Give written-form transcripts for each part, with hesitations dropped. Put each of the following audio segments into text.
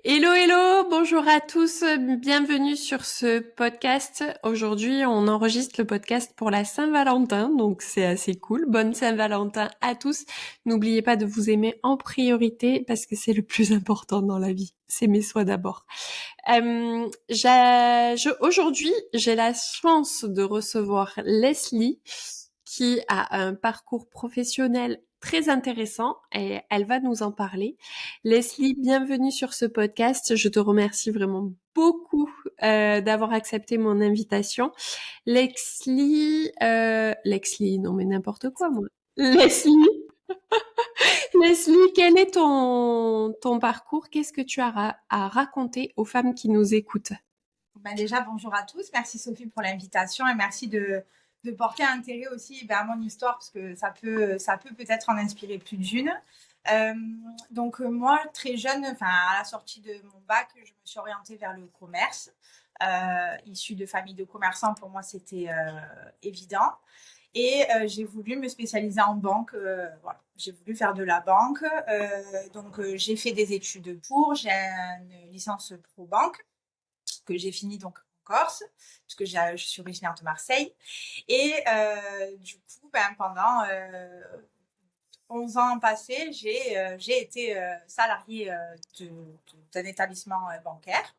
Hello, hello, bonjour à tous, bienvenue sur ce podcast. Aujourd'hui, on enregistre le podcast pour la Saint-Valentin, donc c'est assez cool. Bonne Saint-Valentin à tous. N'oubliez pas de vous aimer en priorité parce que c'est le plus important dans la vie. S'aimer soi d'abord. Aujourd'hui, j'ai la chance de recevoir Leslie qui a un parcours professionnel très intéressant et elle va nous en parler. Leslie, bienvenue sur ce podcast. Je te remercie vraiment beaucoup d'avoir accepté mon invitation. Leslie, non mais n'importe quoi moi. Leslie, Leslie, quel est ton parcours? Qu'est-ce que tu as à raconter aux femmes qui nous écoutent? Ben déjà, bonjour à tous. Merci Sophie pour l'invitation et merci de porter intérêt aussi à mon histoire parce que ça peut peut-être en inspirer plus d'une. Euh, moi, très jeune, enfin à la sortie de mon bac, je me suis orientée vers le commerce. Issue de famille de commerçants, pour moi, c'était évident. Et j'ai voulu me spécialiser en banque. Voilà. J'ai voulu faire de la banque. J'ai fait des études pour. J'ai une licence pro banque que j'ai fini donc en Corse, parce que je suis originaire de Marseille. Et du coup, pendant 11 ans passés, j'ai été salariée d'un établissement bancaire.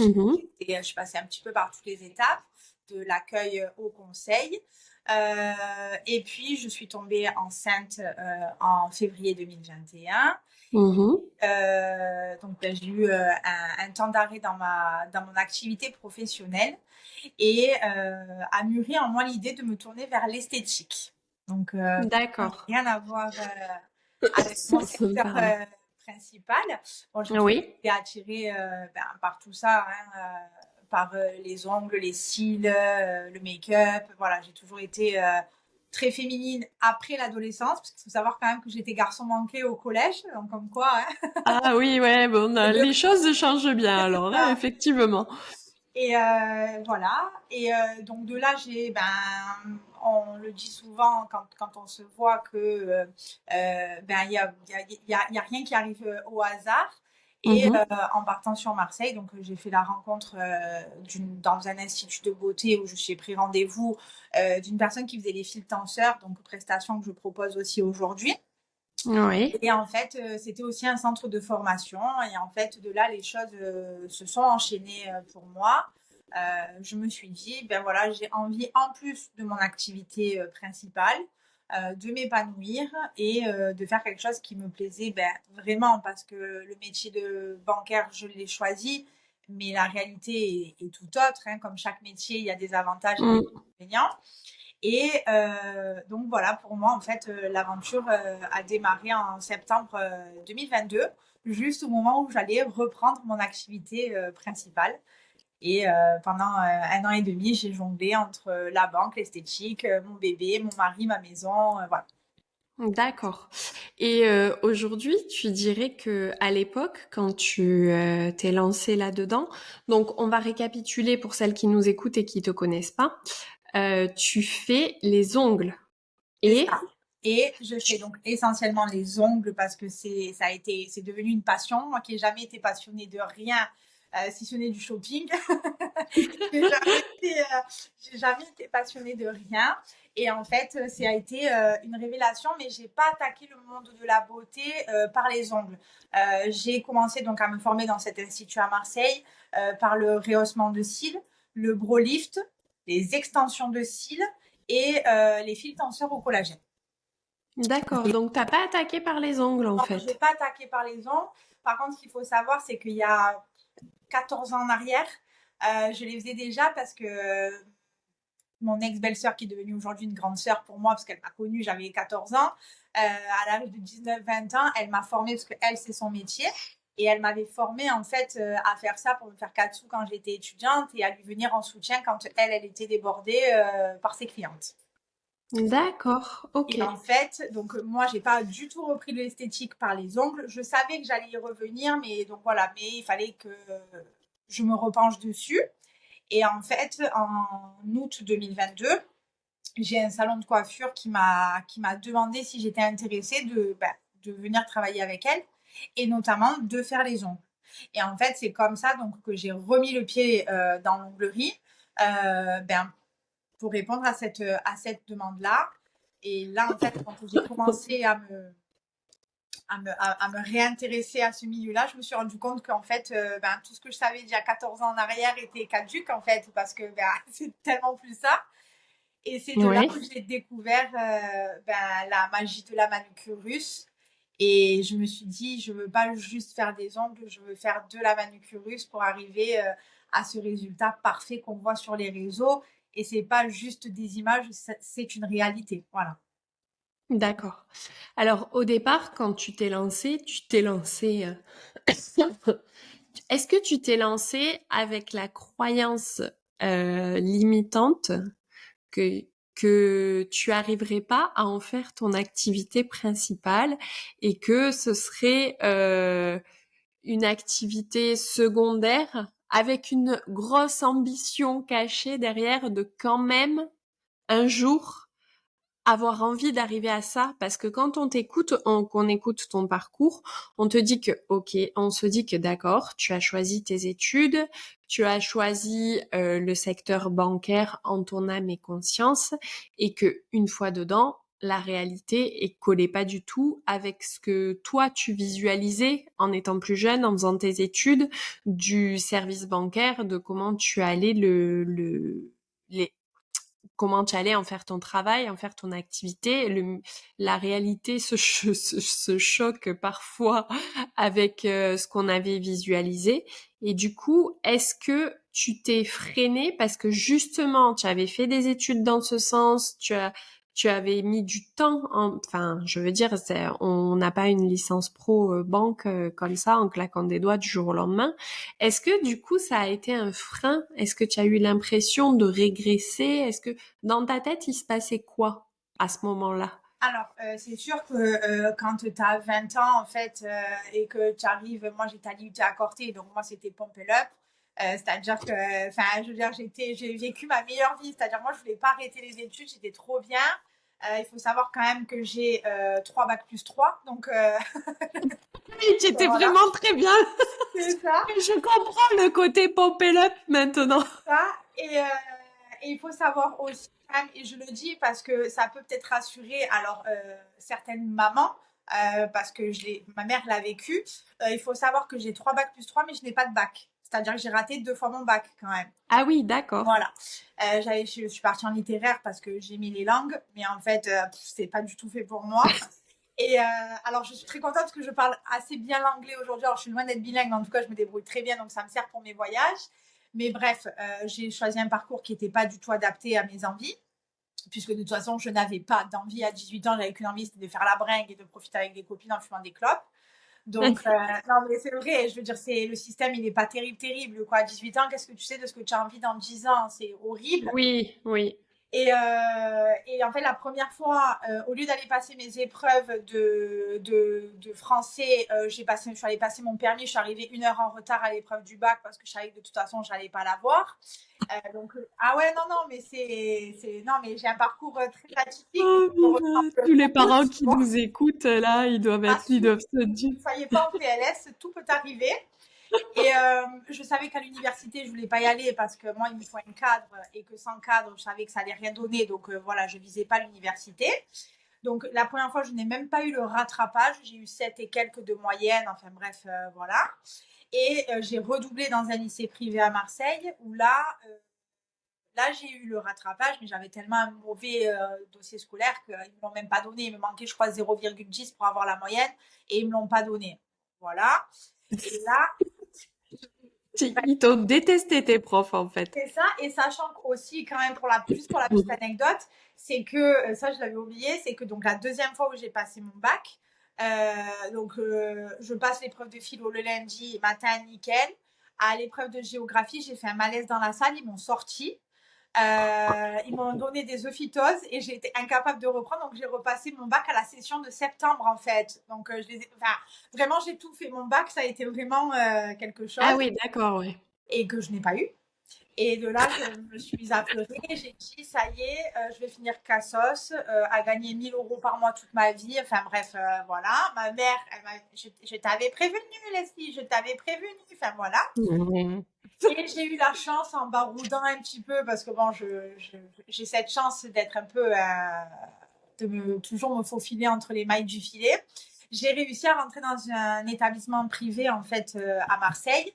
Mhm. Et je suis passée un petit peu par toutes les étapes, de l'accueil au conseil. Et puis, je suis tombée enceinte en février 2021. Mhm. J'ai eu un temps d'arrêt dans mon activité professionnelle et a mûri en moi l'idée de me tourner vers l'esthétique. D'accord. Rien à voir avec mon Ça me secteur parle. principal. Bon, j'ai toujours Oui. été attirée par tout ça, hein, par les ongles, les cils, le make-up. Voilà, j'ai toujours été très féminine après l'adolescence, parce qu'il faut savoir quand même que j'étais garçon manqué au collège, donc comme quoi, hein, Ah oui, ouais, bon, les deux les choses changent bien alors, hein, ça. effectivement. Et voilà. Et donc de là, on le dit souvent quand on se voit que il y a rien qui arrive au hasard. Et Mhm. en partant sur Marseille, donc j'ai fait la rencontre dans un institut de beauté où j'ai pris rendez-vous d'une personne qui faisait les fils tenseurs, donc prestation que je propose aussi aujourd'hui. Oui. Et en fait, c'était aussi un centre de formation. Et en fait, de là, les choses se sont enchaînées pour moi. Je me suis dit, ben voilà, j'ai envie, en plus de mon activité principale, de m'épanouir et de faire quelque chose qui me plaisait vraiment parce que le métier de bancaire, je l'ai choisi, mais la réalité est tout autre, hein. Comme chaque métier, il y a des avantages et des Mm. inconvénients. Et donc voilà, pour moi, en fait, l'aventure a démarré en septembre 2022, juste au moment où j'allais reprendre mon activité principale. Et pendant un an et demi, j'ai jonglé entre la banque, l'esthétique, mon bébé, mon mari, ma maison, voilà. D'accord. Et aujourd'hui, tu dirais que à l'époque, quand tu t'es lancé là-dedans, donc on va récapituler pour celles qui nous écoutent et qui te connaissent pas. Tu fais les ongles C'est et ça. Et je fais donc essentiellement les ongles parce que c'est devenu une passion. Moi qui n'ai jamais été passionnée de rien, si ce n'est du shopping. J'ai jamais été, j'ai jamais été passionnée de rien. Et en fait, ça a été une révélation, mais j'ai pas attaqué le monde de la beauté par les ongles. J'ai commencé donc à me former dans cet institut à Marseille par le rehaussement de cils, le brow lift, les extensions de cils et les fils tenseurs au collagène. d'accord. Donc t'as pas attaqué par les ongles en Non, j'ai fait. pas attaqué par les ongles. Par contre, ce qu'il faut savoir, c'est qu'il y a 14 ans en arrière, je les faisais déjà parce que mon ex-belle-sœur, qui est devenue aujourd'hui une grande sœur pour moi, parce qu'elle m'a connue, j'avais 14 ans, à l'âge de 19-20 ans, elle m'a formée parce qu'elle, c'est son métier. Et elle m'avait formée en fait à faire ça pour me faire 4 sous quand j'étais étudiante et à lui venir en soutien quand elle était débordée par ses clientes. D'accord. Ok. Et en fait, donc moi, j'ai pas du tout repris de l'esthétique par les ongles. Je savais que j'allais y revenir, mais donc voilà, mais il fallait que je me repenche dessus. Et en fait, en août 2022, j'ai un salon de coiffure qui m'a demandé si j'étais intéressée de venir travailler avec elle et notamment de faire les ongles. Et en fait, c'est comme ça donc que j'ai remis le pied dans l'onglerie, pour répondre à cette demande-là. Et là, en fait, quand j'ai commencé à me réintéresser à ce milieu-là, je me suis rendu compte qu'en fait, tout ce que je savais d'il y a 14 ans en arrière était caduque, en fait, parce que c'est tellement plus ça. Et c'est de là Ouais. que j'ai découvert la magie de la manucure russe. Et je me suis dit, je veux pas juste faire des ongles, je veux faire de la manucure russe pour arriver à ce résultat parfait qu'on voit sur les réseaux. Et c'est pas juste des images, c'est une réalité. Voilà. D'accord. Alors, au départ, quand tu t'es lancé. Est-ce que tu t'es lancé avec la croyance limitante que que tu arriverais pas à en faire ton activité principale et que ce serait une activité secondaire avec une grosse ambition cachée derrière de quand même un jour avoir envie d'arriver à ça parce que quand on t'écoute, qu'on écoute ton parcours, on te dit que ok, on se dit que d'accord, tu as choisi tes études, tu as choisi le secteur bancaire en ton âme et conscience et que une fois dedans, la réalité est collée pas du tout avec ce que toi tu visualisais en étant plus jeune, en faisant tes études du service bancaire, de comment tu allais les comment tu allais en faire ton travail, en faire ton activité. La réalité se choque parfois avec ce qu'on avait visualisé. Et du coup, est-ce que tu t'es freiné parce que justement, tu avais fait des études dans ce sens, tu avais mis du temps, enfin, je veux dire, on n'a pas une licence pro banque comme ça en claquant des doigts du jour au lendemain. Est-ce que du coup, ça a été un frein? Est-ce que tu as eu l'impression de régresser? Est-ce que dans ta tête, il se passait quoi à ce moment-là? Alors, c'est sûr que quand tu as 20 ans, en fait, et que tu arrives, moi j'étais à l'IUT à Corté, donc moi c'était Pump It Up. C'est-à-dire que, enfin, je veux dire, j'ai vécu ma meilleure vie. C'est-à-dire, moi, je voulais pas arrêter les études, j'étais trop bien. Il faut savoir quand même que j'ai 3 bac plus 3, donc Oui, tu étais voilà, vraiment très bien. c'est ça. Je comprends le côté pompé up maintenant. Ça. Et il faut savoir aussi, quand même, et je le dis parce que ça peut peut-être rassurer alors certaines mamans, parce que ma mère l'a vécu. Il faut savoir que j'ai 3 bacs plus 3, mais je n'ai pas de bac. C'est-à-dire que j'ai raté 2 fois mon bac quand même. Ah oui, d'accord. Voilà. Je suis partie en littéraire parce que j'aimais les langues, mais en fait, c'est pas du tout fait pour moi. Et alors, je suis très contente parce que je parle assez bien l'anglais aujourd'hui. Alors, je suis loin d'être bilingue, mais en tout cas, je me débrouille très bien, donc ça me sert pour mes voyages. Mais bref, j'ai choisi un parcours qui n'était pas du tout adapté à mes envies, puisque de toute façon, je n'avais pas d'envie à 18 ans. J'avais qu'une envie, c'était de faire la bringue et de profiter avec des copines en fumant des clopes. Donc, non, mais c'est vrai, je veux dire, le système, il n'est pas terrible, terrible. Quoi. À 18 ans, qu'est-ce que tu sais de ce que tu as envie dans 10 ans? C'est horrible. Oui, oui. Et en fait, la première fois, au lieu d'aller passer mes épreuves de français, je suis allée passer mon permis. Je suis arrivée 1 heure en retard à l'épreuve du bac parce que je savais que de toute façon, je n'allais pas l'avoir. Ah ouais, non, non, mais non, mais j'ai un parcours très atypique. Oh, Je me Mina, ressemble tous les beaucoup, parents tu qui vois. nous écoutent là, ils doivent se dire. Ne soyez pas en PLS, tout peut arriver. Et je savais qu'à l'université, je voulais pas y aller parce que moi, il me faut un cadre et que sans cadre, je savais que ça allait rien donner. Donc voilà, je visais pas l'université. Donc la première fois, je n'ai même pas eu le rattrapage. J'ai eu 7 et quelques de moyenne. Enfin bref, voilà. Et j'ai redoublé dans un lycée privé à Marseille où là, j'ai eu le rattrapage, mais j'avais tellement un mauvais dossier scolaire qu'ils ne me l'ont même pas donné. Il me manquait, je crois, 0,10 pour avoir la moyenne et ils ne me l'ont pas donné. Voilà. Et là, Ils t'ont détesté tes profs en fait. c'est ça, et sachant aussi, quand même, juste pour la petite anecdote, c'est que, ça je l'avais oublié, c'est que donc la deuxième fois où j'ai passé mon bac, je passe l'épreuve de philo le lundi matin, nickel. À l'épreuve de géographie, j'ai fait un malaise dans la salle, ils m'ont sorti. Ils m'ont donné des ophytoses et j'ai été incapable de reprendre, donc j'ai repassé mon bac à la session de septembre en fait. Donc vraiment j'ai tout fait. Mon bac, ça a été vraiment quelque Ah chose oui, d'accord, ouais. et que je n'ai pas eu. Et de là, je me suis mise à pleurer. J'ai dit, ça y est, je vais finir cassos, à gagner 1 000 € par mois toute ma vie. Enfin bref, voilà. Ma mère, je t'avais prévenu, Leslie, je t'avais prévenu. Enfin voilà. Mhm. Et j'ai eu la chance, en baroudant un petit peu, parce que bon, j'ai cette chance d'être un peu, toujours me faufiler entre les mailles du filet. J'ai réussi à rentrer dans un établissement privé, en fait, à Marseille,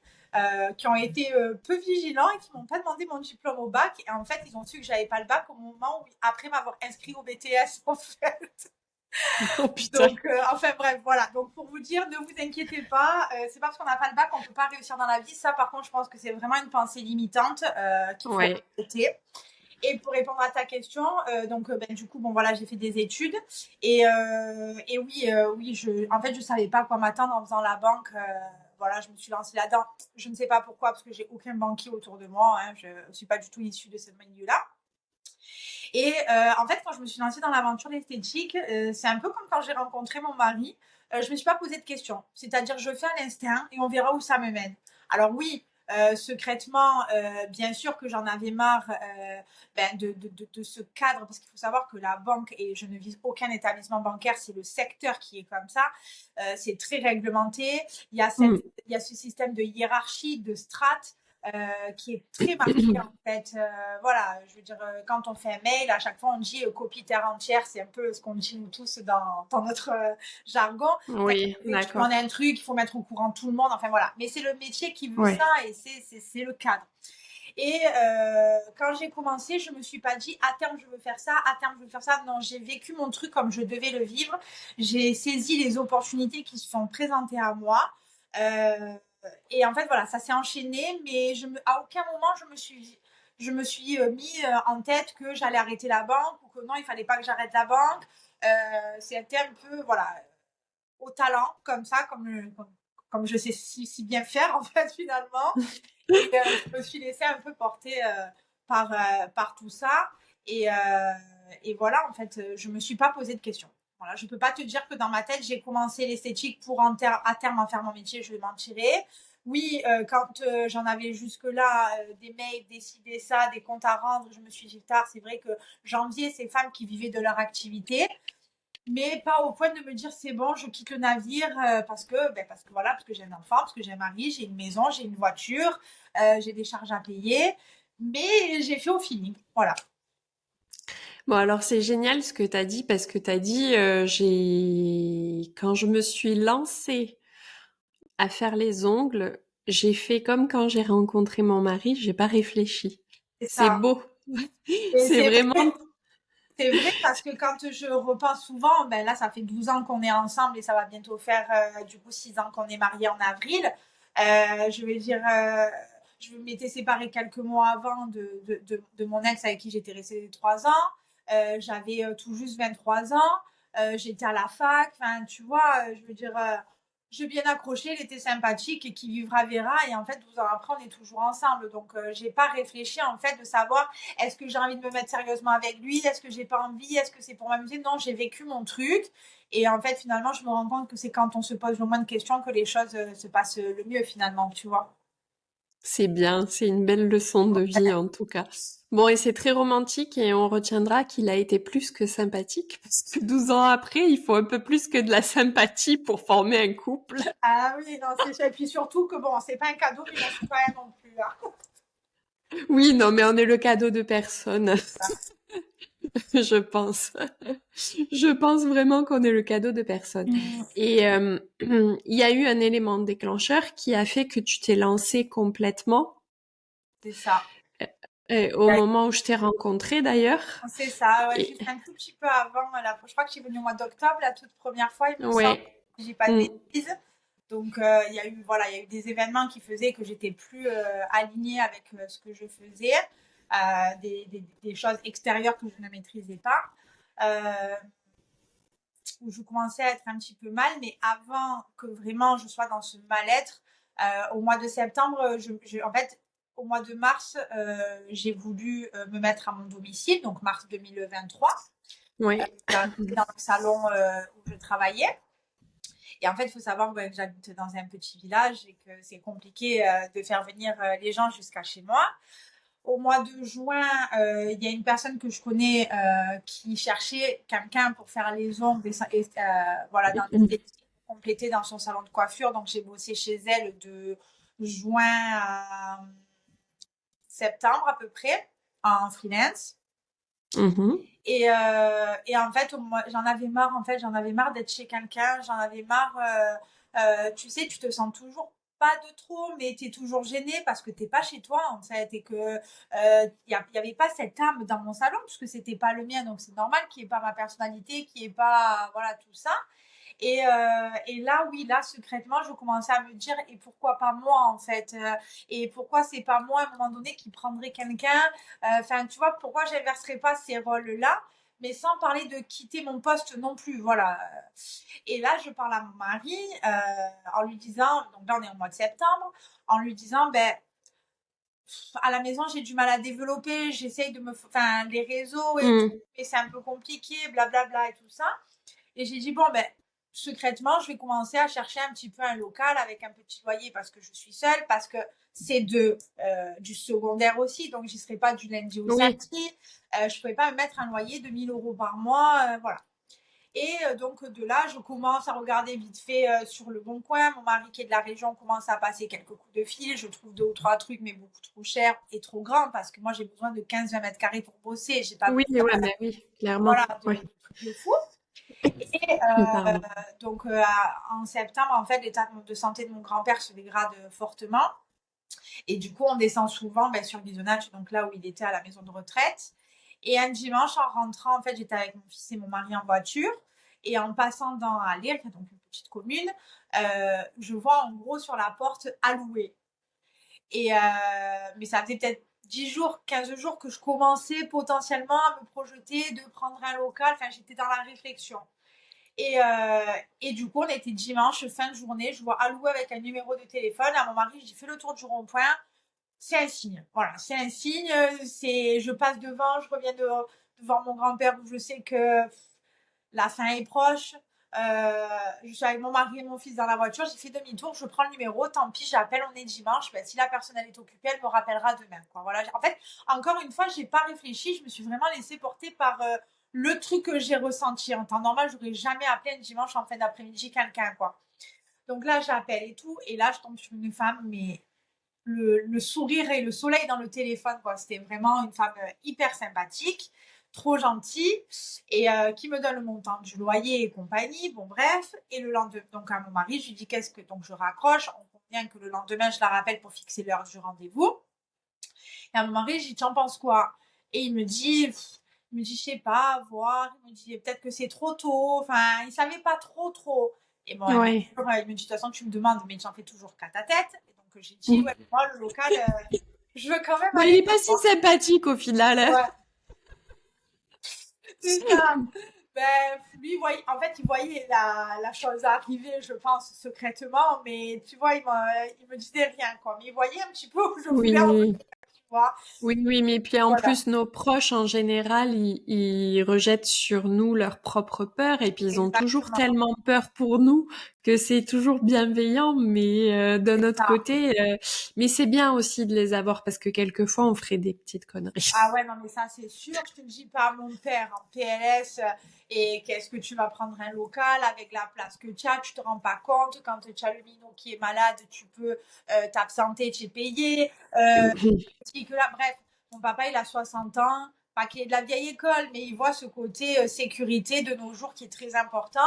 qui ont été peu vigilants et qui m'ont pas demandé mon diplôme au bac. Et en fait, ils ont su que j'avais pas le bac au moment où, après m'avoir inscrit au BTS, en fait. Oh putain. Donc, enfin bref, voilà. Donc, pour vous dire, ne vous inquiétez pas. C'est pas parce qu'on n'a pas le bac qu'on peut pas réussir dans la vie. Ça, par contre, je pense que c'est vraiment une pensée limitante qu'il faut Ouais. arrêter. Et pour répondre à ta question, donc du coup, bon voilà, j'ai fait des études et oui, en fait, je savais pas à quoi m'attendre en faisant la banque. Voilà, je me suis lancée là-dedans. Je ne sais pas pourquoi, parce que j'ai aucun banquier autour de moi. Hein, je suis pas du tout issue de ce milieu-là. Et en fait, quand je me suis lancée dans l'aventure esthétique, c'est un peu comme quand j'ai rencontré mon mari. Je me suis pas posé de questions. C'est-à-dire, je fais à l'instinct et on verra où ça me mène. Alors oui, secrètement, bien sûr que j'en avais marre de ce cadre, parce qu'il faut savoir que la banque, et je ne vise aucun établissement bancaire, c'est le secteur qui est comme ça, c'est très réglementé. Il y a Mm. il y a ce système de hiérarchie, de strates, qui est très marqué en fait. Voilà, je veux dire, quand on fait un mail, à chaque fois on dit copie terre entière, c'est un peu ce qu'on dit nous tous dans notre jargon. Oui, Dès que tu demandes d'accord. un truc, il faut mettre au courant tout le monde, enfin voilà. Mais c'est le métier qui veut Ouais. ça et c'est le cadre. Et quand j'ai commencé, je me suis pas dit à terme je veux faire ça, à terme je veux faire ça. Non, j'ai vécu mon truc comme je devais le vivre. J'ai saisi les opportunités qui se sont présentées à moi. Euh, et en fait, voilà, ça s'est enchaîné, mais à aucun moment je me suis mis en tête que j'allais arrêter la banque ou que non, il fallait pas que j'arrête la banque. C'était un peu, voilà, au talent, comme ça, comme je sais si bien faire, en fait, finalement. Et je me suis laissée un peu porter par tout ça. Et, euh, et voilà, en fait, je me suis pas posé de questions. Voilà, je peux pas te dire que dans ma tête, j'ai commencé l'esthétique pour à terme en faire mon métier, je vais m'en tirer. Oui, quand j'en avais jusque-là des mails, des ça, des comptes à rendre, je me suis dit tard, c'est vrai que j'enviais ces femmes qui vivaient de leur activité, mais pas au point de me dire c'est bon, je quitte le navire parce que voilà, parce que j'ai un enfant, parce que j'ai un mari, j'ai une maison, j'ai une voiture, j'ai des charges à payer, mais j'ai fait au feeling, voilà. Bon, alors c'est génial ce que tu as dit parce que tu as dit quand je me suis lancée à faire les ongles, j'ai fait comme quand j'ai rencontré mon mari, j'ai pas réfléchi. C'est C'est ça. beau. Et C'est vraiment c'est vrai parce que quand je repense souvent, ben là ça fait 12 ans qu'on est ensemble et ça va bientôt faire du coup 6 ans qu'on est mariés en avril. Je vais dire, je m'étais séparée quelques mois avant de mon ex avec qui j'étais restée 3 ans. J'avais tout juste 23 ans. J'étais à la fac. Enfin, tu vois, je veux dire, j'ai bien accroché, il était sympathique et qui vivra verra. Et en fait, 12 ans après, on est toujours ensemble. Donc, j'ai pas réfléchi en fait de savoir est-ce que j'ai envie de me mettre sérieusement avec lui, est-ce que j'ai pas envie, est-ce que c'est pour m'amuser. Non, j'ai vécu mon truc. Et en fait, finalement, je me rends compte que c'est quand on se pose le moins de questions que les choses se passent le mieux finalement, tu vois. c'est bien, c'est une belle leçon de vie en tout cas. Bon, et c'est très romantique et on retiendra qu'il a été plus que sympathique parce que 12 ans après, il faut un peu plus que de la sympathie pour former un couple. Ah oui, non, c'est ça. Et puis surtout que bon, c'est pas un cadeau, mais il m'en faut pas un non plus, hein. Oui, non, mais on est le cadeau de personne, je pense. Je pense vraiment qu'on est le cadeau de personne. Mm, Et il y a eu un élément déclencheur qui a fait que tu t'es lancé complètement c'est ça. au moment où je t'ai rencontré d'ailleurs. C'est ça, ouais, Et juste un tout petit peu avant. Je crois que je suis venue au mois d'octobre, la toute première fois, il me semble, ouais. si j'ai pas de Mm. bêtises. Donc, il y a eu, voilà, il y a eu des événements qui faisaient que j'étais plus alignée avec ce que je faisais, des choses extérieures que je ne maîtrisais pas, euh, où je commençais à être un petit peu mal, mais avant que vraiment je sois dans ce mal-être, au mois de septembre, en fait, au mois de mars, j'ai voulu me mettre à mon domicile, donc mars 2023, Ouais. dans le salon où je travaillais. Et en fait, il faut savoir que j'habite dans un petit village et que c'est compliqué de faire venir les gens jusqu'à chez moi. Au mois de juin, il y a une personne que je connais qui cherchait quelqu'un pour faire les ongles voilà, dans l'esthétique, compléter dans son salon de coiffure. Donc, j'ai bossé chez elle de juin à septembre à peu près en freelance. Mhm. Et en fait, moi, j'en avais marre. En fait, j'en avais marre d'être chez quelqu'un. J'en avais marre. Tu sais, tu te sens toujours pas de trop, mais tu es toujours gêné parce que t'es pas chez toi en fait et que y avait pas cette âme dans mon salon puisque c'était pas le mien. Donc c'est normal qu'il n'y ait pas ma personnalité, qu'il n'y ait pas voilà tout ça. Et là, oui, là, secrètement, je commençais à me dire, et pourquoi pas moi, en fait et pourquoi c'est pas moi, à un moment donné, qui prendrait quelqu'un enfin, tu vois, pourquoi j'inverserais pas ces rôles-là, mais sans parler de quitter mon poste non plus, voilà. Et là, je parle à mon mari en lui disant, donc là, on est au mois de septembre, en lui disant, ben, à la maison, j'ai du mal à développer, j'essaye de me... Enfin, les réseaux et tout, Mm. mais c'est un peu compliqué, blablabla et tout ça. Et j'ai dit, bon, ben, secrètement, je vais commencer à chercher un petit peu un local avec un petit loyer parce que je suis seule, parce que c'est du secondaire aussi, donc j'y serai pas du lundi au Oui, samedi. Je ne pouvais pas me mettre un loyer de 1 000 € par mois, voilà. Et donc de là, je commence à regarder vite fait sur le Bon Coin. Mon mari qui est de la région commence à passer quelques coups de fil. Je trouve 2 ou 3 trucs, mais beaucoup trop chers et trop grands parce que moi j'ai besoin de 15-20 mètres carrés pour bosser. J'ai pas oui, besoin ouais, mais oui, clairement. voilà, Ouais. de trucs de fou. Et Pardon. donc en septembre, en fait, l'état de santé de mon grand-père se dégrade fortement. Et du coup, on descend souvent sur l'Isonach, donc là où il était à la maison de retraite. Et un dimanche, en rentrant, en fait, j'étais avec mon fils et mon mari en voiture. Et en passant dans Alire, qui est donc une petite commune, je vois en gros sur la porte alloué. Mais ça faisait peut-être 10 jours, 15 jours que je commençais potentiellement à me projeter de prendre un local. Enfin, j'étais dans la réflexion. Et du coup, on était dimanche, fin de journée. Je vois alloué avec un numéro de téléphone. À mon mari, je dis fais le tour du rond-point. C'est un signe. Voilà, c'est un signe. Je passe devant, je reviens devant mon grand-père où je sais que la fin est proche. Je suis avec mon mari et mon fils dans la voiture. J'ai fait demi-tour, je prends le numéro. Tant pis, j'appelle. On est dimanche. Ben, si la personne elle est occupée, elle me rappellera demain. Quoi. Voilà. En fait, encore une fois, j'ai pas réfléchi. Je me suis vraiment laissée porter par le truc que j'ai ressenti. En temps normal, j'aurais jamais appelé un dimanche en fin d'après-midi quelqu'un. Quoi. Donc là, j'appelle et tout. Et là, je tombe sur une femme, mais le sourire et le soleil dans le téléphone, quoi. C'était vraiment une femme hyper sympathique, trop gentille, et qui me donne le montant du loyer et compagnie. Bon, bref. Et le lendemain, donc à mon mari, je lui dis qu'est-ce que. Donc je raccroche. On convient que le lendemain, je la rappelle pour fixer l'heure du rendez-vous. Et à mon mari, je dis, tu en penses quoi? Et il me dit, je sais pas, voir. Il me dit, peut-être que c'est trop tôt. Enfin, il savait pas trop. Et bon, Ouais. il me dit, de toute façon, tu me demandes, mais tu en fais toujours qu'à ta tête. Et donc, j'ai dit, ouais, moi, le local, je veux quand même Bon, il aller est pas si voir. sympathique au final, hein. Ouais, c'est ça. Ben, lui, en fait, il voyait la chose arriver, je pense, secrètement, mais tu vois, il me disait rien, quoi. Mais il voyait un petit peu où je voulais en venir, Oui. tu vois. Oui, oui, mais puis en Voilà, plus, nos proches, en général, ils rejettent sur nous leurs propres peurs et puis ils ont toujours exactement. tellement peur pour nous que c'est toujours bienveillant, mais d'un C'est autre ça. côté, mais c'est bien aussi de les avoir parce que quelquefois, on ferait des petites conneries. Ah ouais, non, mais ça, c'est sûr. Je te le dis pas, mon père en PLS. Et qu'est-ce que tu vas prendre un local avec la place que tu te rends pas compte. Quand tu as le minot qui est malade, tu peux t'absenter, tu es payé. Que là, bref, mon papa, il a 60 ans. Pas qu'il est de la vieille école, mais il voit ce côté sécurité de nos jours qui est très important.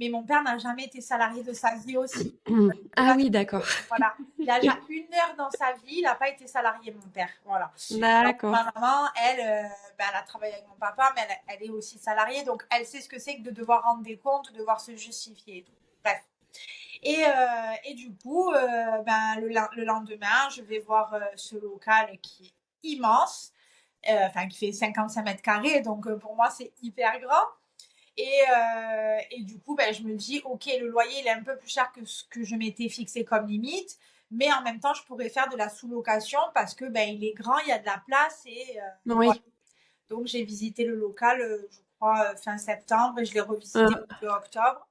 Mais mon père n'a jamais été salarié de sa vie aussi. Ah Là, oui, d'accord. voilà. Il a déjà 1 heure dans sa vie, il n'a pas été salarié, mon père. Voilà. Alors, D'accord. ma maman, elle, elle a travaillé avec mon papa, mais elle est aussi salariée, donc elle sait ce que c'est que de devoir rendre des comptes, de devoir se justifier et tout. Bref. Et du coup, le lendemain, je vais voir ce local qui est immense, enfin qui fait 55 mètres carrés, donc pour moi c'est hyper grand. Et du coup, je me dis, ok, le loyer, il est un peu plus cher que ce que je m'étais fixé comme limite, mais en même temps, je pourrais faire de la sous-location parce que il est grand, il y a de la place et voilà. Oui. Donc, j'ai visité le local, je crois, fin septembre et je l'ai revisité Euh, milieu octobre.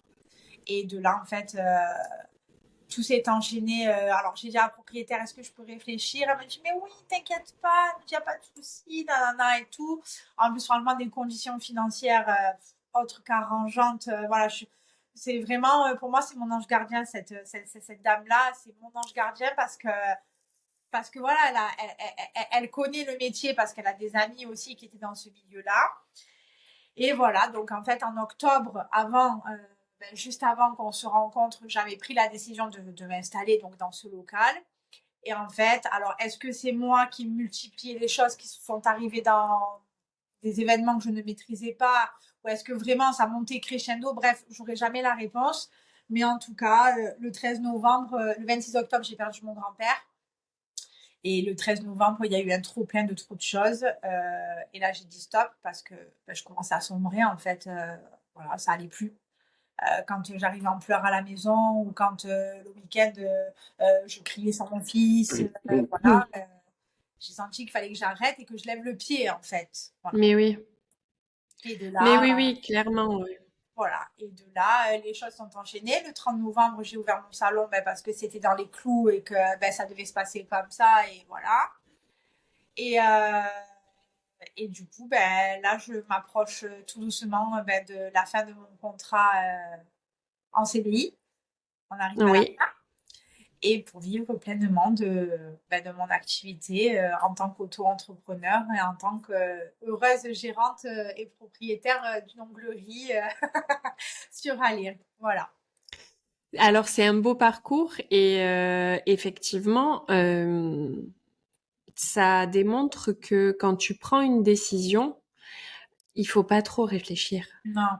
Et de là, en fait, tout s'est enchaîné. Alors, j'ai dit à la propriétaire, est-ce que je peux réfléchir? Elle me dit, mais oui, t'inquiète pas, il n'y a pas de souci, nanana et tout. En plus, franchement, des conditions financières autres qu'arrangeantes. Voilà, c'est vraiment, pour moi, c'est mon ange gardien, cette dame-là. C'est mon ange gardien parce que voilà, elle connaît le métier parce qu'elle a des amis aussi qui étaient dans ce milieu-là. Et voilà, donc en fait, en octobre, juste avant qu'on se rencontre, j'avais pris la décision de m'installer donc dans ce local. Et en fait, alors est-ce que c'est moi qui multipliais les choses qui sont arrivées dans des événements que je ne maîtrisais pas, ou est-ce que vraiment ça montait crescendo? Bref, j'aurai jamais la réponse. Mais en tout cas, le 13 novembre, le 26 octobre, j'ai perdu mon grand-père. Et le 13 novembre, il y a eu un trop plein de trop de choses. Et là, j'ai dit stop parce que je commençais à sombrer en fait. Voilà, ça allait plus. Quand j'arrivais en pleurs à la maison ou quand le week-end, je criais sur mon fils. Voilà, j'ai senti qu'il fallait que j'arrête et que je lève le pied en fait. Voilà. Mais oui. Et de Mais là, oui, oui, clairement, oui. voilà. Et de là, les choses sont enchaînées. Le 30 novembre, j'ai ouvert mon salon parce que c'était dans les clous et que ça devait se passer comme ça. Et voilà. Et, et du coup, là, je m'approche tout doucement de la fin de mon contrat en CDI. On arrive à la Oui. fin. Et pour vivre pleinement de mon activité en tant qu'auto-entrepreneur et en tant qu'heureuse gérante et propriétaire d'une onglerie sur Alire. Voilà. Alors, c'est un beau parcours et effectivement, ça démontre que quand tu prends une décision, il faut pas trop réfléchir. Non.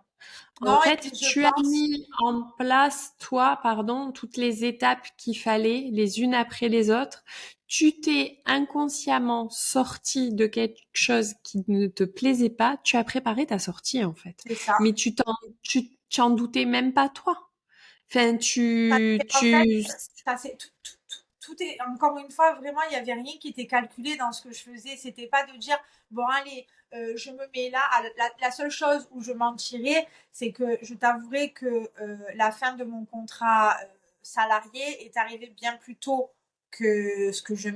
En Non, et fait, puis je tu as pense, mis en place, toi, pardon, toutes les étapes qu'il fallait, les unes après les autres. Tu t'es inconsciemment sorti de quelque chose qui ne te plaisait pas. Tu as préparé ta sortie, en fait. c'est ça. Mais tu en doutais même pas, toi. Enfin, En fait, ça c'est tout est encore une fois vraiment il y avait rien qui était calculé dans ce que je faisais. C'était pas de dire bon allez je me mets là. La seule chose où je mentirais, c'est que je t'avouerai que la fin de mon contrat salarié est arrivée bien plus tôt que ce que je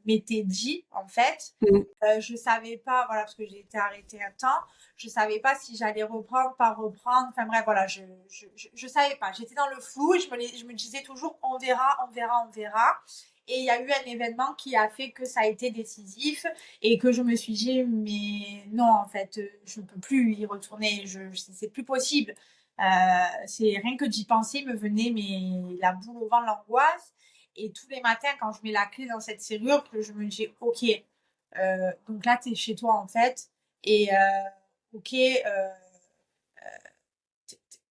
m'étais dit en fait. Mm. Je savais pas, voilà, parce que j'ai été arrêtée un temps, je savais pas si j'allais reprendre, pas reprendre. Enfin bref, voilà, je savais pas. J'étais dans le flou et je me disais toujours on verra, on verra, on verra. Et il y a eu un événement qui a fait que ça a été décisif et que je me suis dit mais non en fait je ne peux plus y retourner, c'est plus possible. C'est rien que d'y penser me venait mais la boule au ventre, l'angoisse. Et tous les matins quand je mets la clé dans cette serrure, que je me dis ok donc là, tu es chez toi en fait. Et ok,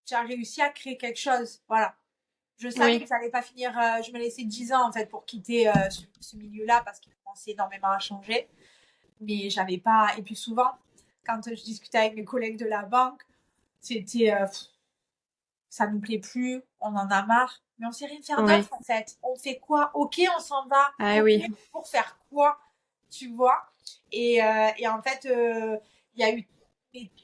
tu as réussi à créer quelque chose. Voilà. Je savais que Oui. ça allait pas finir. Je me laissais 10 ans en fait pour quitter ce milieu-là parce qu'il commençait énormément à changer. Mais j'avais pas. Et puis souvent, quand je discutais avec mes collègues de la banque, c'était ça nous plaît plus, on en a marre. Mais on sait rien faire Oui. d'autre en fait. On fait quoi? Ok, on s'en va. Ah Ok, oui. pour faire quoi? Tu vois? Et en fait, il y a eu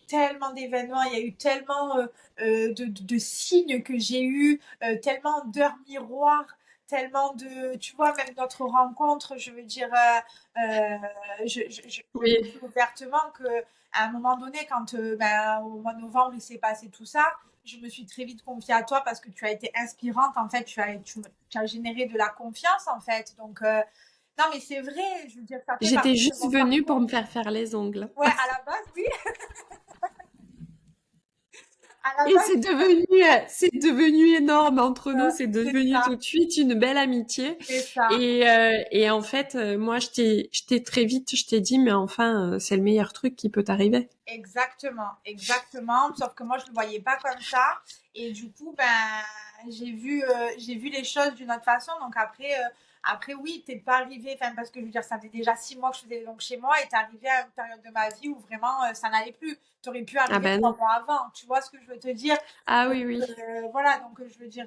tellement d'événements, il y a eu tellement de signes que j'ai eu, tellement d'heures miroirs, tellement de, tu vois, même notre rencontre, je veux dire, je le Oui. dis ouvertement que à un moment donné, quand au mois de novembre, il s'est passé tout ça, je me suis très vite confiée à toi parce que tu as été inspirante, en fait, tu as généré de la confiance, en fait. Donc, non, mais c'est vrai, je veux dire, ça fait J'étais partie de juste mon venue pour parcours. me faire les ongles. Ouais, à la base, oui. À la Et base, c'est devenu énorme entre nous, c'est c'est devenu ça. tout de suite une belle amitié. C'est ça. Et en fait, moi, je t'ai très vite, je t'ai dit, mais enfin, c'est le meilleur truc qui peut t'arriver. Exactement, exactement. Sauf que moi, je ne le voyais pas comme ça. Et du coup, j'ai vu les choses d'une autre façon. Donc après oui, t'es pas arrivé, enfin, parce que je veux dire, ça faisait déjà 6 mois que je faisais des longues chez moi et t'es arrivé à une période de ma vie où vraiment ça n'allait plus. T'aurais pu Ah arriver ben trois non. mois avant. Tu vois ce que je veux te dire? Ah Donc, oui, oui. voilà, donc je veux dire,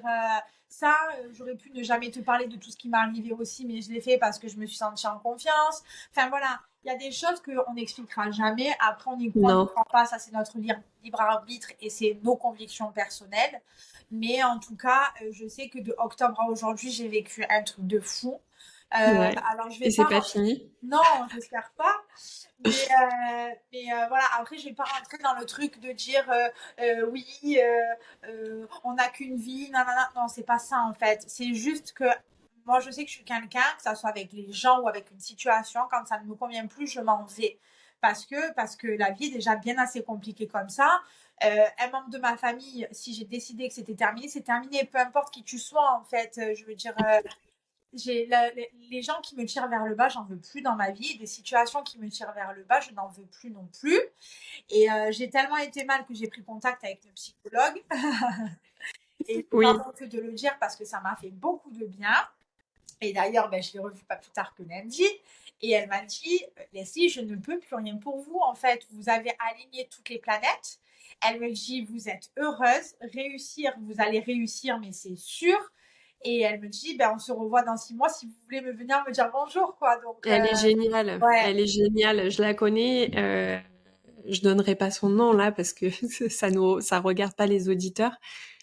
ça, j'aurais pu ne jamais te parler de tout ce qui m'est arrivé aussi, mais je l'ai fait parce que je me suis sentie en confiance. Enfin voilà, il y a des choses qu'on n'expliquera jamais. Après, on y croit, on n'y Non. croit pas. Ça, c'est notre libre arbitre et c'est nos convictions personnelles. Mais en tout cas, je sais que de octobre à aujourd'hui, j'ai vécu un truc de fou. Ouais. Alors, je vais Et c'est pas pas rentrer. fini? Non, j'espère pas. Mais voilà, après, je vais pas rentrer dans le truc de dire oui, on n'a qu'une vie. Non, non, non, non, c'est pas ça en fait. C'est juste que moi, je sais que je suis quelqu'un, que ça soit avec les gens ou avec une situation, quand ça ne me convient plus, je m'en vais. Parce que la vie est déjà bien assez compliquée comme ça. Un membre de ma famille, si j'ai décidé que c'était terminé, c'est terminé. Peu importe qui tu sois, en fait. Je veux dire, les gens qui me tirent vers le bas, j'en veux plus dans ma vie. Des situations qui me tirent vers le bas, je n'en veux plus non plus. Et j'ai tellement été mal que j'ai pris contact avec une psychologue. Et j'ai pas Oui. honte de le dire parce que ça m'a fait beaucoup de bien. Et d'ailleurs, ben, je l'ai revue pas plus tard que lundi. Et elle m'a dit, Leslie, je ne peux plus rien pour vous. En fait, vous avez aligné toutes les planètes. Elle me dit, vous êtes heureuse. Réussir, vous allez réussir, mais c'est sûr. Et elle me dit, ben, on se revoit dans 6 mois si vous voulez me venir me dire bonjour, quoi. Donc, Elle est géniale. ouais, Elle est géniale. Je la connais. Je donnerai pas son nom là parce que ça regarde pas les auditeurs.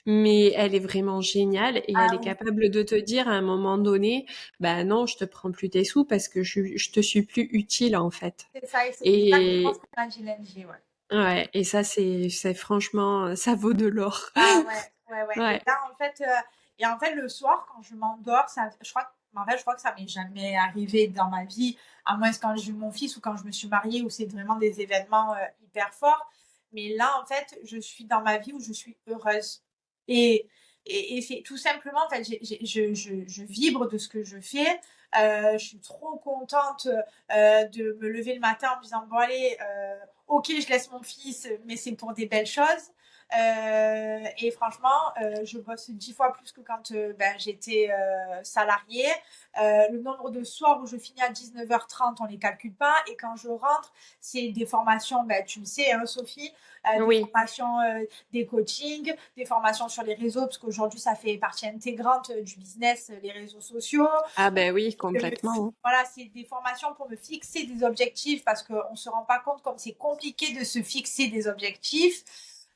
Mais elle est vraiment géniale et elle ah est oui, capable de te dire à un moment donné, bah non, je te prends plus tes sous parce que je te suis plus utile en fait. c'est ça. Et c'est exactement ce Et que m'a dit lundi, ouais. ouais, et ça c'est franchement, ça vaut de l'or. Ah ouais, ouais, ouais. Et Ouais. là, en fait, le soir, quand je m'endors, je crois que ça m'est jamais arrivé dans ma vie, à moins que quand j'ai eu mon fils ou quand je me suis mariée, où c'est vraiment des événements hyper forts. Mais là, en fait, je suis dans ma vie où je suis heureuse. Et, et c'est tout simplement, en fait, je vibre de ce que je fais. Je suis trop contente de me lever le matin en me disant, bon allez, ok, je laisse mon fils, mais c'est pour des belles choses. Et franchement, je bosse 10 fois plus que quand ben, j'étais salariée. Le nombre de soirs où je finis à 19h30, on les calcule pas. Et quand je rentre, c'est des formations, ben, tu le sais, hein, Sophie, des Oui. formations, des coachings, des formations sur les réseaux, parce qu'aujourd'hui, ça fait partie intégrante du business, les réseaux sociaux. Ah ben oui, De me complètement. Voilà, c'est des formations pour me fixer des objectifs parce qu'on ne se rend pas compte comme c'est compliqué de se fixer des objectifs.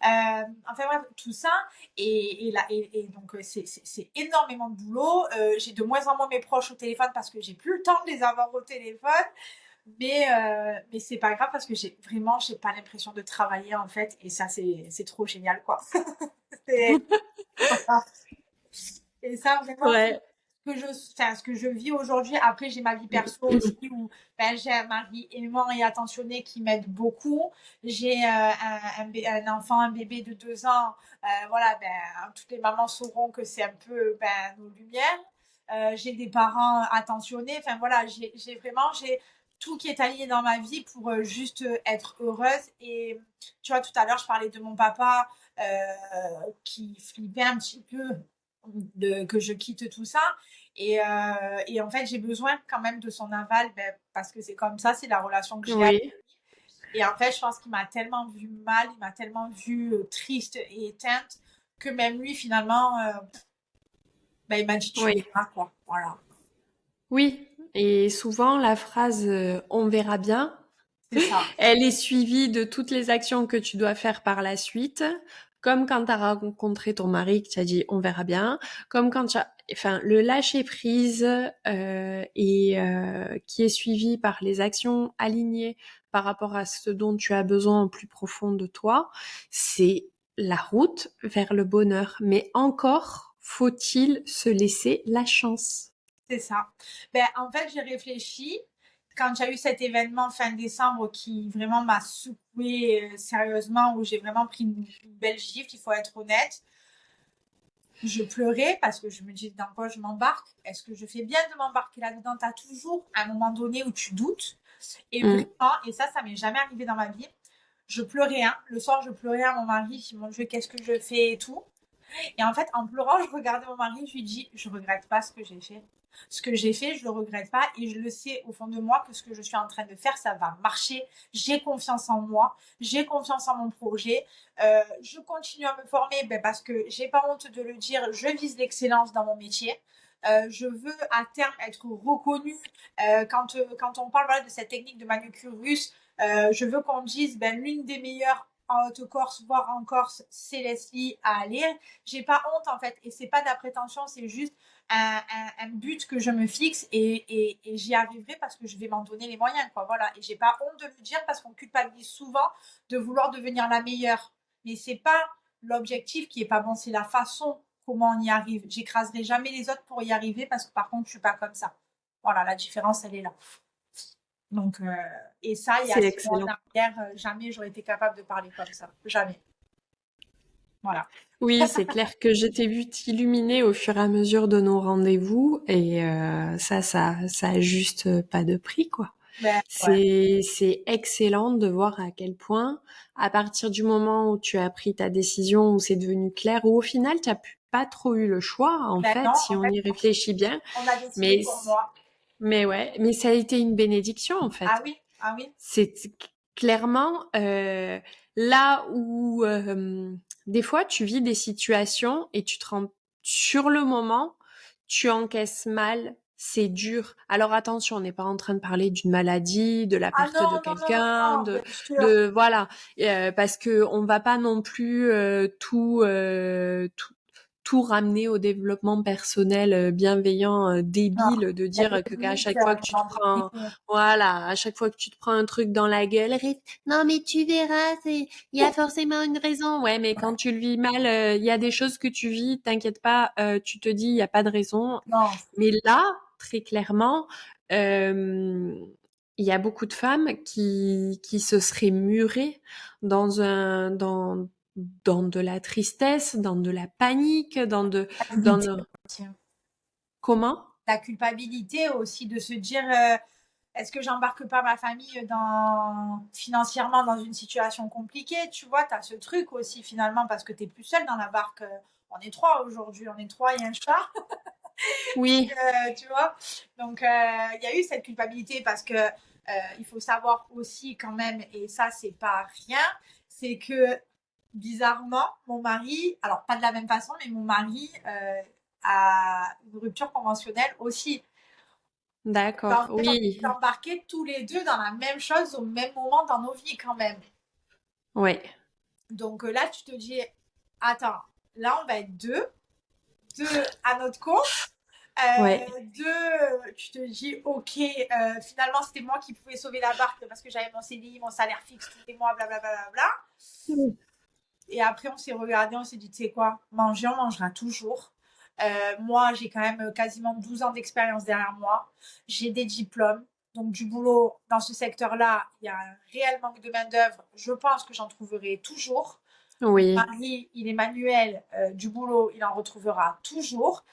Enfin bref, tout ça. Et donc, c'est énormément de boulot. J'ai de moins en moins mes proches au téléphone parce que j'ai plus le temps de les avoir au téléphone. Mais c'est pas grave parce que j'ai pas l'impression de travailler en fait. Et ça, c'est trop génial, quoi. C'est- Et ça, vraiment, c'est Ouais. ce que je vis aujourd'hui. Après, j'ai ma vie perso aussi où ben, j'ai un mari aimant et attentionné qui m'aide beaucoup. J'ai un enfant, un bébé de 2 ans. Voilà, ben, toutes les mamans sauront que c'est un peu ben, nos lumières. J'ai des parents attentionnés. Enfin voilà, j'ai tout qui est aligné dans ma vie pour juste être heureuse. Et tu vois, tout à l'heure, je parlais de mon papa qui flippait un petit peu que je quitte tout ça. Et en fait, j'ai besoin quand même de son aval ben, parce que c'est comme ça, c'est la relation que j'ai avec Oui. lui. Et en fait, je pense qu'il m'a tellement vu mal, il m'a tellement vu triste et éteinte que même lui, finalement, ben, il m'a dit tu Oui. verras quoi. Voilà, Oui. Et souvent la phrase on verra bien, c'est ça. elle est suivie de toutes les actions que tu dois faire par la suite, comme quand tu as rencontré ton mari, que tu as dit on verra bien, comme quand tu as, enfin, le lâcher prise qui est suivi par les actions alignées par rapport à ce dont tu as besoin au plus profond de toi, c'est la route vers le bonheur. Mais encore faut-il se laisser la chance. C'est ça. Ben, en fait, j'ai réfléchi quand il y a eu cet événement fin décembre qui vraiment m'a secouée sérieusement, où j'ai vraiment pris une belle gifle, il faut être honnête. Je pleurais parce que je me dis dans quoi je m'embarque. Est-ce que je fais bien de m'embarquer là-dedans? T'as toujours un moment donné où tu doutes. Et Mm. vraiment, et ça m'est jamais arrivé dans ma vie. Je pleurais, hein. Le soir, je pleurais à mon mari, je dis mon Dieu, qu'est-ce que je fais et tout. Et en fait, en pleurant, je regardais mon mari, je lui dis, je regrette pas ce que j'ai fait. Ce que j'ai fait, je le regrette pas et je le sais au fond de moi que ce que je suis en train de faire, ça va marcher. J'ai confiance en moi, j'ai confiance en mon projet. Je continue à me former ben, parce que j'ai pas honte de le dire, je vise l'excellence dans mon métier. Je veux à terme être reconnue. Quand on parle voilà, de cette technique de manucure russe, je veux qu'on dise l'une des meilleures en Haute-Corse, voire en Corse, c'est Leslie à aller. J'ai pas honte en fait, et c'est pas de la prétention, c'est juste un but que je me fixe et j'y arriverai parce que je vais m'en donner les moyens, quoi. Voilà. Et j'ai pas honte de le dire parce qu'on culpabilise souvent de vouloir devenir la meilleure. Mais c'est pas l'objectif qui est pas bon, c'est la façon comment on y arrive. J'écraserai jamais les autres pour y arriver parce que par contre, je suis pas comme ça. Voilà, la différence, elle est là. Donc, et ça, il y a C'est 6 mois en excellent. arrière, jamais j'aurais été capable de parler comme ça. Jamais. Voilà. Oui, c'est clair que je t'ai vu t'illuminer au fur et à mesure de nos rendez-vous et ça a juste pas de prix, quoi. Ben, ouais. C'est excellent de voir à quel point, à partir du moment où tu as pris ta décision, où c'est devenu clair, où au final, tu n'as pas trop eu le choix, en Ben fait, non, si en on fait, y réfléchit bien. on a décidé Mais, pour moi. mais ouais, mais ça a été une bénédiction, en Ah fait. oui, ah oui. C'est clairement là où des fois tu vis des situations et tu te rends sur le moment, tu encaisses mal, c'est dur. Alors attention, on n'est pas en train de parler d'une maladie, de la Ah perte de non, non, non, non, quelqu'un, non, bien sûr. de voilà, parce que on va pas non plus tout ramener au développement personnel bienveillant, Non, débile, de il y a dire des qu'à limites chaque fois que à tu un te moment donné. prends, voilà, à chaque fois que tu te prends un truc dans la gueule, non mais tu verras, il y a forcément une raison. Ouais, mais quand tu le vis mal, il y a des choses que tu vis, t'inquiète pas, tu te dis il y a pas de raison. Non, Mais là, très clairement, euh, il y a beaucoup de femmes qui se seraient murées dans de la tristesse, dans de la panique, dans culpabilité de, aussi. comment? La culpabilité aussi de se dire est-ce que j'embarque pas ma famille financièrement dans une situation compliquée, tu vois, tu as ce truc aussi finalement parce que tu es plus seule dans la barque. On est trois aujourd'hui, on est trois et un chat. Oui, Tu vois. Donc, il y a eu cette culpabilité parce que il faut savoir aussi quand même, et ça, c'est pas rien, c'est que bizarrement, mon mari, alors pas de la même façon, mais mon mari a une rupture conventionnelle aussi. d'accord, On est oui, embarqués tous les deux dans la même chose au même moment dans nos vies quand même. ouais, Donc là, tu te dis, attends, là, on va être deux à notre compte. ouais, Deux, tu te dis, ok, finalement, c'était moi qui pouvais sauver la barque parce que j'avais mon CDI, mon salaire fixe tous les mois, blablabla. Et après, on s'est regardé, on s'est dit, tu sais quoi, manger, on mangera toujours. Moi, j'ai quand même quasiment 12 ans d'expérience derrière moi. J'ai des diplômes. Donc, du boulot dans ce secteur-là, il y a un réel manque de main-d'œuvre. Je pense que j'en trouverai toujours. Mon oui. mari, il est manuel, du boulot, il en retrouvera toujours.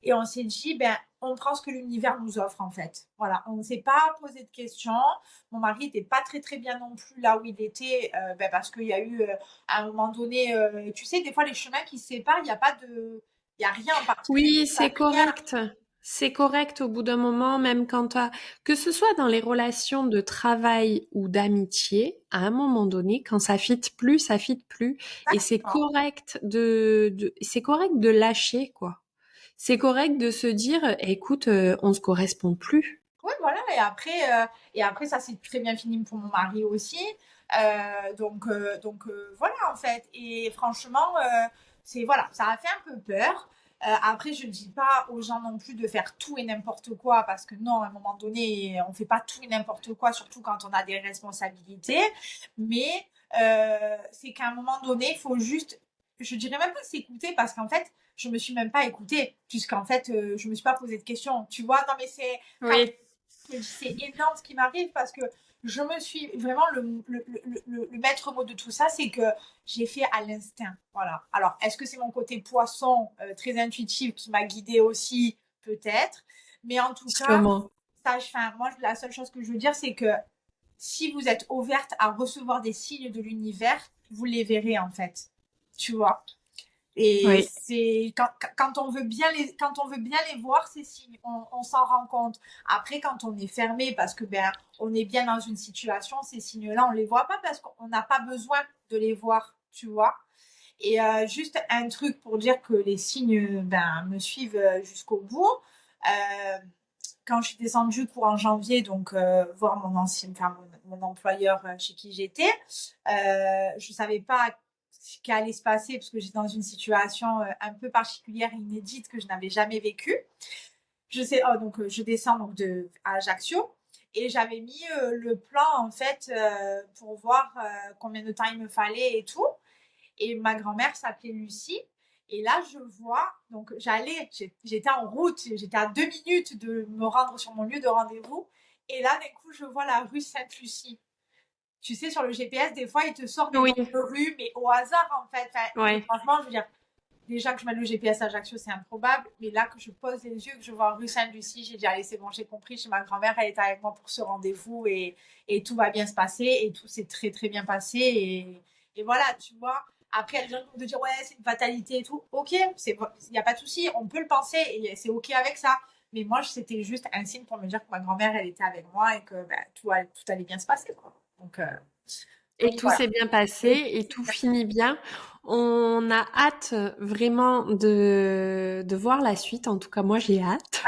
Et on s'est dit, ben, on prend ce que l'univers nous offre, en fait. Voilà, on ne s'est pas posé de questions. Mon mari n'était pas très, très bien non plus là où il était, parce qu'il y a eu, à un moment donné, tu sais, des fois, les chemins qui se séparent, il n'y a pas de... Il n'y a rien en particulier. Oui, Ça, c'est rien. correct. C'est correct au bout d'un moment, même que ce soit dans les relations de travail ou d'amitié, à un moment donné, quand ça fit plus, ça fit plus. Et Exactement. c'est correct de lâcher, quoi. C'est correct de se dire, écoute, on se correspond plus. Oui, voilà. Et après, ça s'est très bien fini pour mon mari aussi. Voilà, en fait. Et franchement, c'est voilà, ça a fait un peu peur. Après, je ne dis pas aux gens non plus de faire tout et n'importe quoi, parce que non, à un moment donné, on ne fait pas tout et n'importe quoi, surtout quand on a des responsabilités. Mais c'est qu'à un moment donné, il faut juste, je dirais même pas s'écouter, parce qu'en fait, je me suis même pas écoutée, puisqu'en fait, je me suis pas posé de questions. Tu vois, non, mais c'est quand Oui, je me dis, c'est énorme ce qui m'arrive parce que je me suis vraiment le maître mot de tout ça, c'est que j'ai fait à l'instinct. Voilà. Alors, est-ce que c'est mon côté poisson très intuitif qui m'a guidée aussi? Peut-être. Mais en tout cas, sûrement. moi, la seule chose que je veux dire, c'est que si vous êtes ouverte à recevoir des signes de l'univers, vous les verrez en fait. Tu vois? Et Oui. c'est quand quand on veut bien les voir, ces signes, on s'en rend compte. Après, quand on est fermé parce que ben on est bien dans une situation, ces signes-là, on les voit pas parce qu'on n'a pas besoin de les voir, tu vois. Et juste un truc pour dire que les signes ben, me suivent jusqu'au bout. Euh, Quand je suis descendue courant janvier, donc voir mon ancien, enfin mon employeur chez qui j'étais, je savais pas ce qui allait se passer parce que j'étais dans une situation un peu particulière et inédite que je n'avais jamais vécue. Donc je descends donc à Ajaccio et j'avais mis le plan en fait pour voir combien de temps il me fallait et tout. Et ma grand-mère s'appelait Lucie. Et là, je vois, donc j'étais en route, j'étais à 2 minutes de me rendre sur mon lieu de rendez-vous. Et là, d'un coup, je vois la rue Sainte-Lucie. Tu sais, sur le GPS, des fois, il te sort des Oui, noms de rues, mais au hasard, en fait. Enfin, et ouais. franchement, je veux dire, déjà que je mets le GPS à Ajaccio, c'est improbable. Mais là, que je pose les yeux, que je vois rue Sainte-Lucie, j'ai dit, allez, c'est bon, j'ai compris. Chez ma grand-mère, elle était avec moi pour ce rendez-vous et tout va bien se passer. Et tout s'est très, très bien passé. Et voilà, tu vois. Après, il y a des gens qui vont te dire, ouais, c'est une fatalité et tout. Ok, il n'y a pas de souci, on peut le penser et c'est ok avec ça. Mais moi, c'était juste un signe pour me dire que ma grand-mère, elle était avec moi et que bah, tout allait bien se passer, quoi. Et Donc tout voilà. s'est bien Et passé et tout finit bien. On a hâte vraiment de voir la suite. En tout cas, moi, j'ai hâte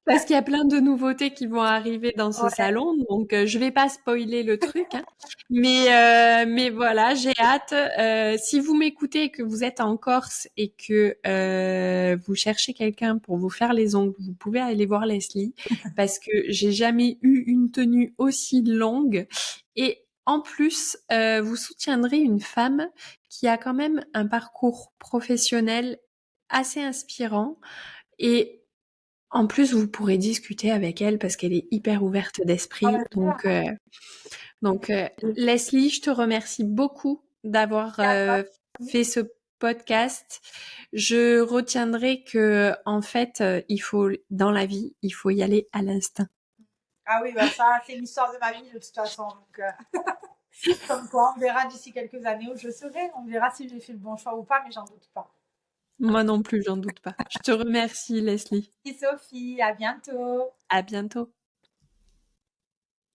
parce qu'il y a plein de nouveautés qui vont arriver dans ce ouais, salon. Donc, je vais pas spoiler le truc, hein. Mais voilà, j'ai hâte. Si vous m'écoutez et que vous êtes en Corse et que vous cherchez quelqu'un pour vous faire les ongles, vous pouvez aller voir Leslie parce que j'ai jamais eu une tenue aussi longue et en plus, vous soutiendrez une femme qui a quand même un parcours professionnel assez inspirant et en plus, vous pourrez discuter avec elle parce qu'elle est hyper ouverte d'esprit. Donc, Leslie, je te remercie beaucoup d'avoir fait ce podcast. Je retiendrai que, en fait, dans la vie, il faut y aller à l'instinct. ah oui, bah ça, c'est l'histoire de ma vie de toute façon. Comme quoi, on verra d'ici quelques années où je serai. On verra si j'ai fait le bon choix ou pas, mais j'en doute pas. Moi non plus, j'en doute pas. Je te remercie, Leslie. Merci Sophie, à bientôt. À bientôt.